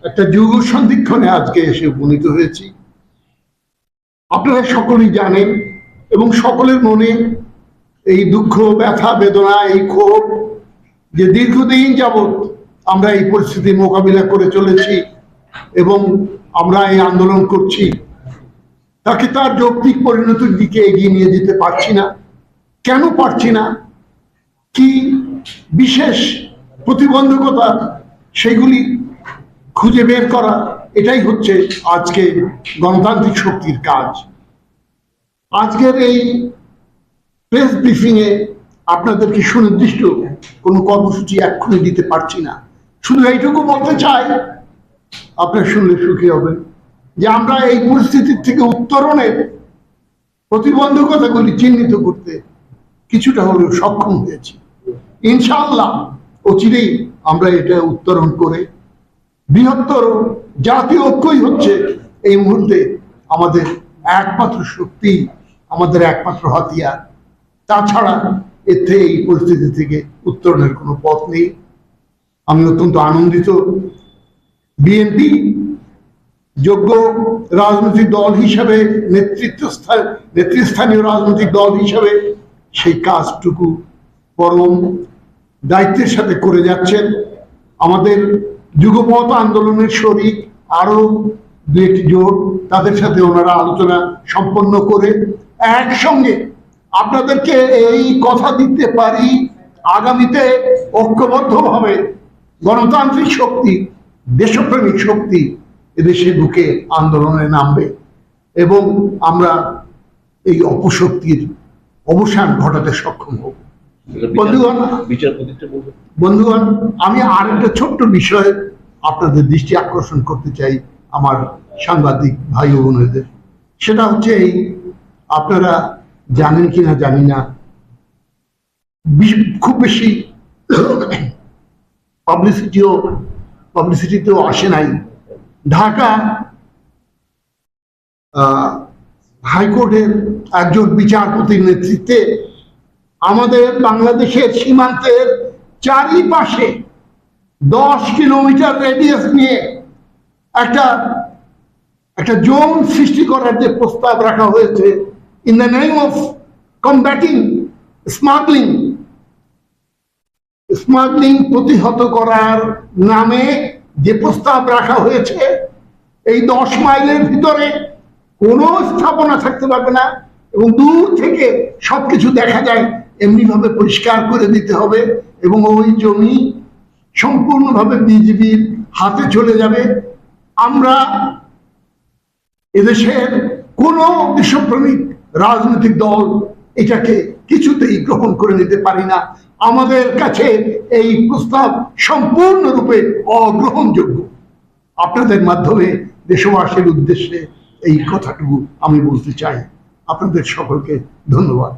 একটা যুগ সন্ধিক্ষণে আজকে এসে উপনীত হয়েছি। আপনারা সকলেই জানেন এবং সকলের মনে এই দুঃখ, ব্যথা, বেদনা, এই ক্ষোভ যে দীর্ঘদিন যাবৎ আমরা এই পরিস্থিতি মোকাবিলা করে চলেছি এবং আমরা এই আন্দোলন করছি, তাকে তার যৌক্তিক পরিণতির দিকে এগিয়ে নিয়ে যেতে পারছি না। কেন পারছি না? কি বিশেষ প্রতিবন্ধকতা, সেগুলি খুঁজে বের করা, এটাই হচ্ছে আজকে গণতান্ত্রিক শক্তির কাজ। আজকের এই প্রেস ব্রিফিং এ আপনাদেরকে সুনির্দিষ্ট কোনো কর্মসূচি এক্ষুনি দিতে পারছি না। শুধু এইটুকু বলতে চাই, আপনারা শুনলে সুখী হবেন, যে আমরা এই পরিস্থিতির থেকে উত্তরণের প্রতিবন্ধকতাগুলি চিহ্নিত করতে কিছুটা হলেও সক্ষম হয়েছি। ইনশাআল্লাহ অচিরেই আমরা এটা উত্তরণ করে বৃহত্তর জাতীয় ঐক্যই হচ্ছে এই মুহূর্তে আমাদের একমাত্র শক্তি, আমাদের একমাত্র হাতিয়ার। তাছাড়া এতে এই পরিস্থিতি থেকে উত্তরণের কোনো পথ নেই। আমি অত্যন্ত আনন্দিত, বিএনপি যোগ্য রাজনৈতিক দল হিসাবে, নেতৃস্থানীয় রাজনৈতিক দল হিসাবে সেই কাজটুকু পরম দায়িত্বের সাথে করে যাচ্ছেন। আমাদের যুগপৎ আন্দোলনের শরিক আরো দু একটি জোট, তাদের সাথে ওনারা আলোচনা সম্পন্ন করে একসঙ্গে আপনাদেরকে এই কথা দিতে পারি, আগামীতে ঐক্যবদ্ধভাবে গণতান্ত্রিক শক্তি, দেশপ্রেমিক শক্তি এদেশে ঢুকে আন্দোলনে নামবে এবং আমরা এই অপশক্তির অবসান ঘটাতে সক্ষম হব। বন্ধুগণ, আমি আরেকটা ছোট্ট বিষয়ে আপনাদের দৃষ্টি আকর্ষণ করতে চাই, আমার সাংবাদিক ভাই ও বোনেদের। সেটা হচ্ছে এই, আপনারা জানেন কিনা জানি না, খুব বেশি পাবলিসিটিতেও আসে নাই, ঢাকা হাইকোর্টের একজন বিচারপতির নেতৃত্বে আমাদের বাংলাদেশের সীমান্তের চারিপাশে 10 কিলোমিটার রেডিয়াস নিয়ে একটা জোন সৃষ্টি করার যে প্রস্তাব রাখা হয়েছে, in the name of combating smuggling প্রতিহত করার নামে যে প্রস্তাব রাখা হয়েছে, এই 10 মাইলের ভিতরে কোনো স্থাপনা থাকতে পারবে না এবং দূর থেকে সবকিছু দেখা যায় এমনি ভাবে পরিষ্কার করে দিতে হবে এবং ওই জমি সম্পূর্ণভাবে বিজিবির হাতে চলে যাবে। আমরা এদেশের কোনো দেশপ্রেমিক রাজনৈতিক দল এটাকে কিছুতেই গ্রহণ করে নিতে পারি না। আমাদের কাছে এই প্রস্তাব সম্পূর্ণরূপে অগ্রহণযোগ্য। আপনাদের মাধ্যমে দেশবাসীর উদ্দেশ্যে এই কথাটুকু আমি বলতে চাই। আপনাদের সকলকে ধন্যবাদ।